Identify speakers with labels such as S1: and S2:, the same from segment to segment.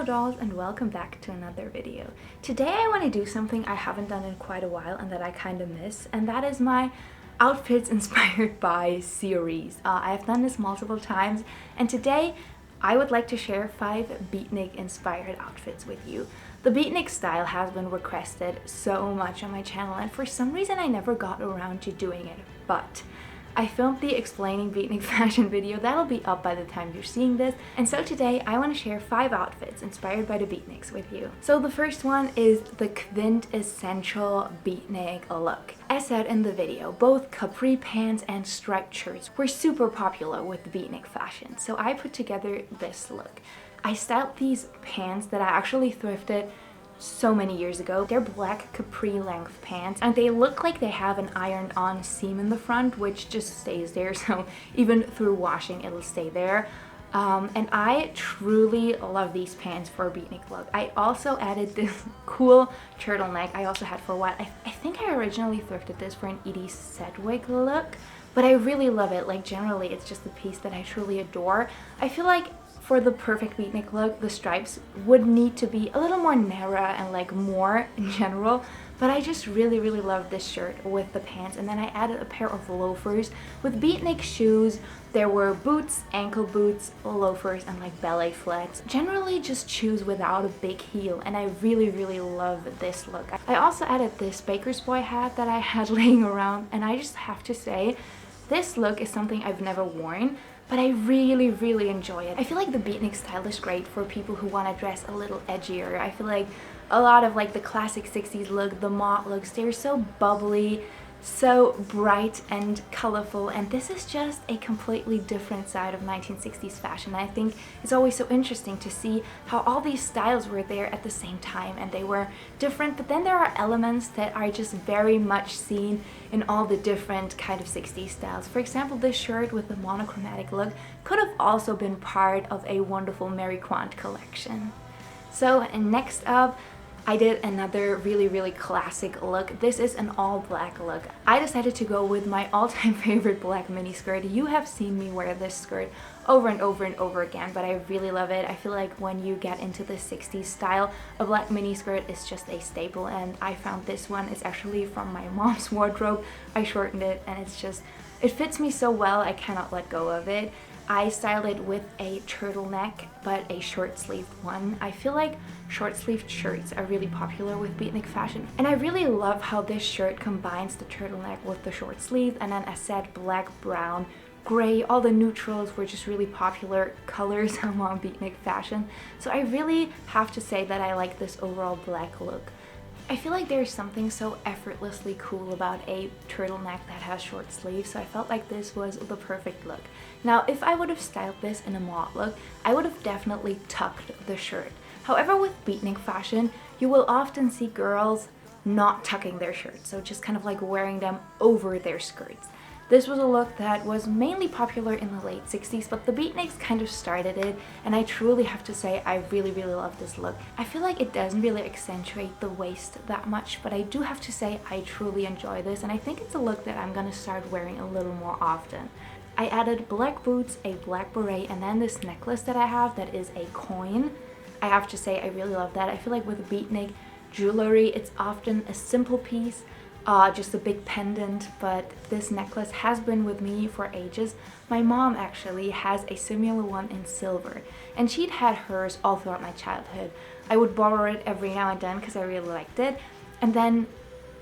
S1: dolls, and welcome back to another video. Today I want to do something I haven't done in quite a while and that I kind of miss, and that is my outfits inspired by series. I have done this multiple times, and today I would like to share 5 beatnik inspired outfits with you. The beatnik style has been requested so much on my channel, and for some reason I never got around to doing it, but I filmed the explaining beatnik fashion video that'll be up by the time you're seeing this, and so today I want to share 5 outfits inspired by the beatniks with you. So the first one is the quintessential beatnik look. As said in the video, both capri pants and striped shirts were super popular with the beatnik fashion, so I put together this look. I styled these pants that I actually thrifted so many years ago. They're black capri length pants, and they look like they have an ironed on seam in the front, which just stays there, so even through washing it'll stay there. And I truly love these pants for a beatnik look. I also added this cool turtleneck I also had for a while. I think I originally thrifted this for an Edie Sedgwick look, but I really love it. Like, generally it's just a piece that I truly adore. I feel like for the perfect beatnik look, the stripes would need to be a little more narrow and like more in general, but I just really love this shirt with the pants. And then I added a pair of loafers with beatnik shoes. There were boots, ankle boots, loafers, and like ballet flats. Generally just shoes without a big heel, and I really love this look. I also added this baker's boy hat that I had laying around, and I just have to say, this look is something I've never worn, but I really enjoy it. I feel like the beatnik style is great for people who want to dress a little edgier. I feel like a lot of like the classic 60s look, the mod looks, they're so bubbly, so bright and colorful, and this is just a completely different side of 1960s fashion. I think it's always so interesting to see how all these styles were there at the same time, and they were different, but then there are elements that are just very much seen in all the different kind of 60s styles. For example, this shirt with the monochromatic look could have also been part of a Wonderful Mary Quant collection. So next up, I did another really classic look. This is an all black look. I decided to go with my all-time favorite black miniskirt. You have seen me wear this skirt over and over again, but I really love it. I feel like when you get into the 60s style, a black miniskirt is just a staple, and I found this one. It's actually from my mom's wardrobe. I shortened it, and it fits me so well, I cannot let go of it. I styled it with a turtleneck, but a short-sleeved one. I feel like short-sleeved shirts are really popular with beatnik fashion, and I really love how this shirt combines the turtleneck with the short sleeve, and then as said, black, brown, gray, all the neutrals were just really popular colors among beatnik fashion. So I really have to say that I like this overall black look. I feel like there's something so effortlessly cool about a turtleneck that has short sleeves, so I felt like this was the perfect look. Now, if I would have styled this in a mod look, I would have definitely tucked the shirt. However, with beatnik fashion, you will often see girls not tucking their shirts, so just kind of like wearing them over their skirts. This was a look that was mainly popular in the late 60s, but the beatniks kind of started it, and I truly have to say I really love this look. I feel like it doesn't really accentuate the waist that much, but I do have to say I truly enjoy this, and I think it's a look that I'm gonna start wearing a little more often. I added black boots, a black beret, and then this necklace that I have that is a coin. I have to say I really love that. I feel like with beatnik jewelry, it's often a simple piece, just a big pendant, but this necklace has been with me for ages. My mom actually has a similar one in silver, and she'd had hers all throughout my childhood. I would borrow it every now and then because I really liked it, and then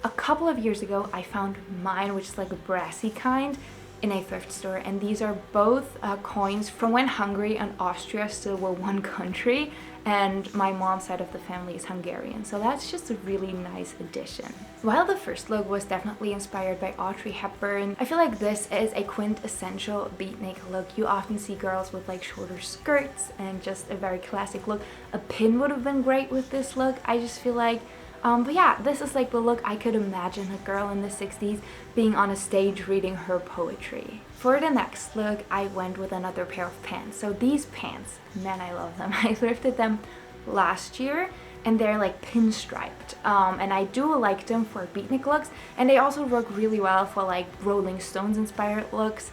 S1: a couple of years ago I found mine, which is like a brassy kind, in a thrift store, and these are both coins from when Hungary and Austria still were one country, and my mom's side of the family is Hungarian, so that's just a really nice addition. While the first look was definitely inspired by Audrey Hepburn, I feel like this is a quintessential beatnik look. You often see girls with like shorter skirts and just a very classic look. A pin would have been great with this look. I just feel like but yeah, this is like the look I could imagine a girl in the 60s being on a stage reading her poetry. For the next look, I went with another pair of pants. So these pants, man, I love them. I thrifted them last year, and they're like pinstriped, and I do like them for beatnik looks, and they also work really well for like Rolling Stones inspired looks.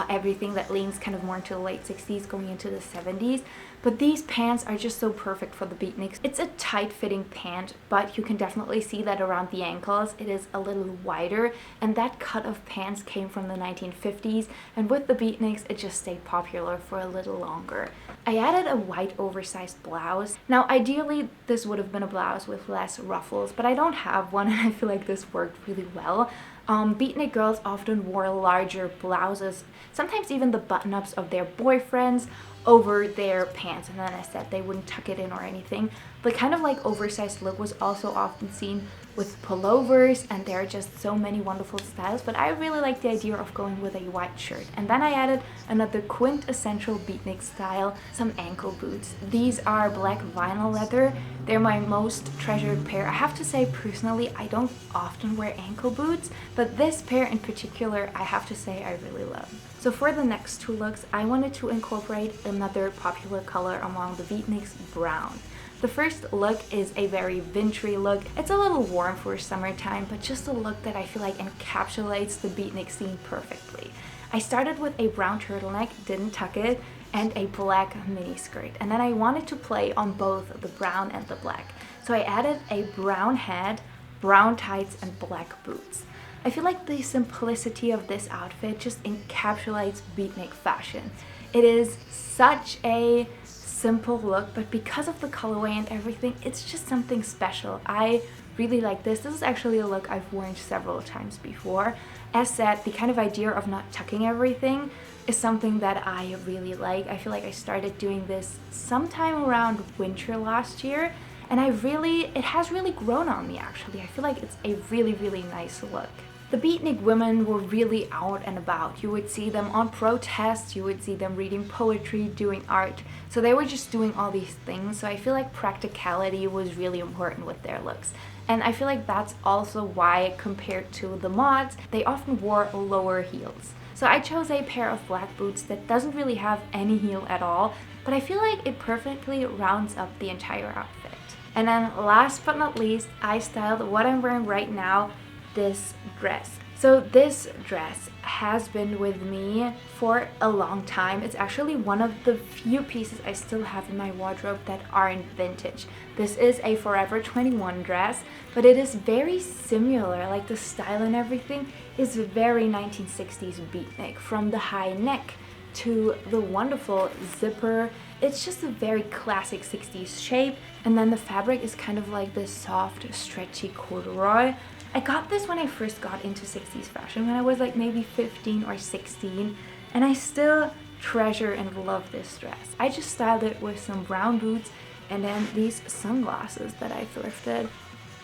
S1: everything that leans kind of more into the late 60s going into the 70s. But these pants are just so perfect for the beatniks. It's a tight-fitting pant, but you can definitely see that around the ankles it is a little wider, and that cut of pants came from the 1950s, and with the beatniks it just stayed popular for a little longer. I added a white oversized blouse. Now ideally this would have been a blouse with less ruffles, but I don't have one and I feel like this worked really well. Beatnik girls often wore larger blouses, sometimes even the button-ups of their boyfriends over their pants, and then I said they wouldn't tuck it in or anything. The kind of like oversized look was also often seen with pullovers, and there are just so many wonderful styles, but I really like the idea of going with a white shirt. And then I added another quintessential beatnik style, some ankle boots. These are black vinyl leather. They're my most treasured pair. I have to say personally I don't often wear ankle boots, but this pair in particular I have to say I really love. So for the next two looks I wanted to incorporate another popular color among the beatniks, brown. The first look is a very wintry look. It's a little warm for summertime, but just a look that I feel like encapsulates the beatnik scene perfectly. I started with a brown turtleneck, didn't tuck it, and a black mini skirt, and then I wanted to play on both the brown and the black. So I added a brown hat, brown tights, and black boots. I feel like the simplicity of this outfit just encapsulates beatnik fashion. It is such a simple look, but because of the colorway and everything, it's just something special. I really like this. This is actually a look I've worn several times before. As said, the kind of idea of not tucking everything is something that I really like. I feel like I started doing this sometime around winter last year, and it has really grown on me actually. I feel like it's a really nice look. The beatnik women were really out and about. You would see them on protests, you would see them reading poetry, doing art. So they were just doing all these things. So I feel like practicality was really important with their looks. And I feel like that's also why, compared to the mods, they often wore lower heels. So I chose a pair of black boots that doesn't really have any heel at all, but I feel like it perfectly rounds up the entire outfit. And then last but not least, I styled what I'm wearing right now, this dress. So this dress has been with me for a long time. It's actually one of the few pieces I still have in my wardrobe that aren't vintage. This is a Forever 21 dress, but it is very similar, like the style and everything is very 1960s beatnik, from the high neck to the wonderful zipper. It's just a very classic 60s shape, and then the fabric is kind of like this soft, stretchy corduroy. I got this when I first got into 60s fashion, when I was like maybe 15 or 16, and I still treasure and love this dress. I just styled it with some brown boots and then these sunglasses that I thrifted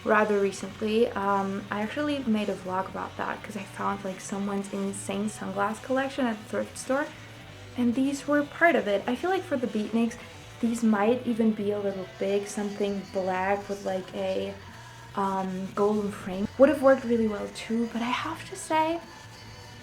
S1: rather recently. I actually made a vlog about that because I found like someone's insane sunglass collection at the thrift store, and these were part of it. I feel like for the beatniks, these might even be a little big. Something black with like a golden frame would have worked really well too, but I have to say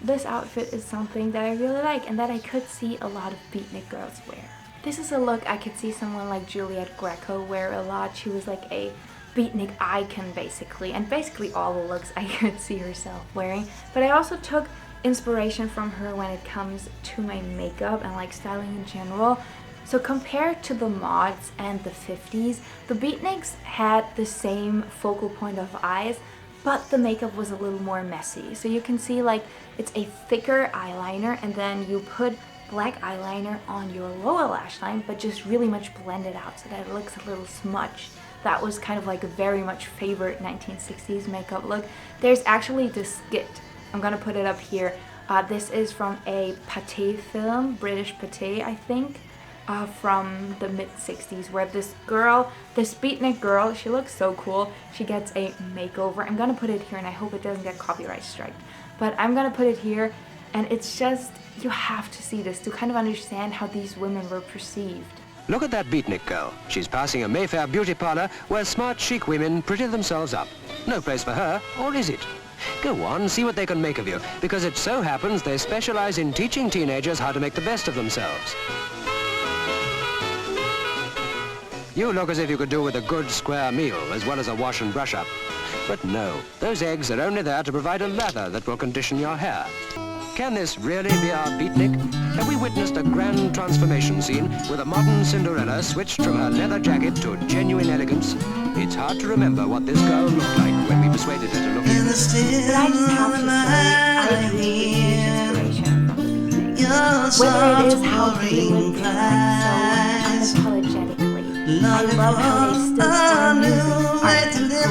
S1: this outfit is something that I really like and that I could see a lot of beatnik girls wear. This is a look I could see someone like Juliet Greco wear a lot. She was like a beatnik icon basically, and basically all the looks I could see herself wearing. But I also took inspiration from her when it comes to my makeup and like styling in general. So compared to the mods and the 50s, the beatniks had the same focal point of eyes, but the makeup was a little more messy. So you can see like it's a thicker eyeliner, and then you put black eyeliner on your lower lash line, but just really much blended out so that it looks a little smudged. That was kind of like a very much favorite 1960s makeup look. There's actually this skit. I'm gonna put it up here. This is from a Pathé film, British Pathé, I think. From the mid-60s, where this beatnik girl, she looks so cool, she gets a makeover. I'm gonna put it here and I hope it doesn't get copyright striked, but I'm gonna put it here, and it's just, you have to see this to kind of understand how these women were perceived.
S2: Look at that beatnik girl. She's passing a Mayfair beauty parlor where smart chic women pretty themselves up. No place for her, or is it? Go on, see what they can make of you, because it so happens they specialize in teaching teenagers how to make the best of themselves. You look as if you could do with a good square meal as well as a wash and brush up. But no, those eggs are only there to provide a lather that will condition your hair. Can this really be our beatnik? Have we witnessed a grand transformation scene with a modern Cinderella switched from her leather jacket to genuine elegance? It's hard to remember what this girl looked like when we persuaded her to look in.
S1: But I just have to say, I drew with huge inspiration from the beatnik. Whether it is how they look like so unapologetically. I love how they still form music, art, and culture. And I have to say, their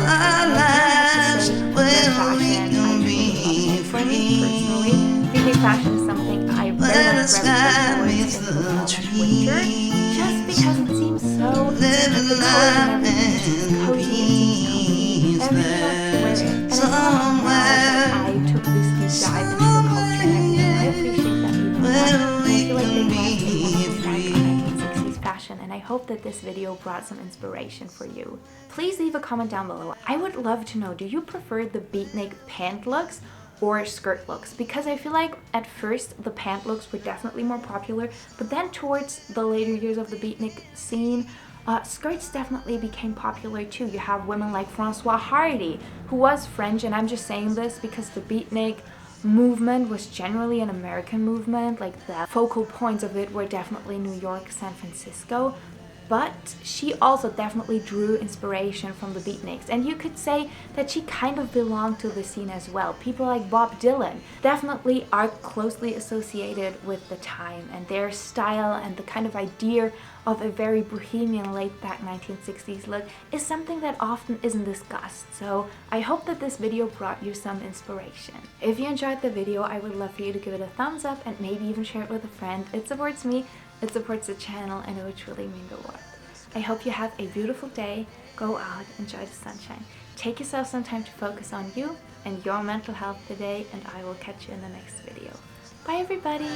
S1: fashion, I really love. For me personally, beatnik fashion is something I very much gravitate towards in the fall and winter, just because it seems so, the colors and everything is just cozy and seems comfy. I really love to wear it. And it's not now that I took this deep dive into the culture and everything, I appreciate that even more. I feel like they have a 1960s fashion, and I hope that this video brought some inspiration for you. Please leave a comment down below. I would love to know, do you prefer the beatnik pant looks or skirt looks? Because I feel like at first the pant looks were definitely more popular, but then towards the later years of the beatnik scene, skirts definitely became popular too. You have women like François Hardy, who was French, and I'm just saying this because the beatnik movement was generally an American movement, like the focal points of it were definitely New York, San Francisco. But she also definitely drew inspiration from the beatniks, and you could say that she kind of belonged to the scene as well. People like Bob Dylan definitely are closely associated with the time, and their style and the kind of idea of a very bohemian laid-back 1960s look is something that often isn't discussed. So I hope that this video brought you some inspiration. If you enjoyed the video, I would love for you to give it a thumbs up and maybe even share it with a friend. It supports me, it supports the channel, and it would truly mean the world. I hope you have a beautiful day. Go out, enjoy the sunshine. Take yourself some time to focus on you and your mental health today, and I will catch you in the next video. Bye everybody!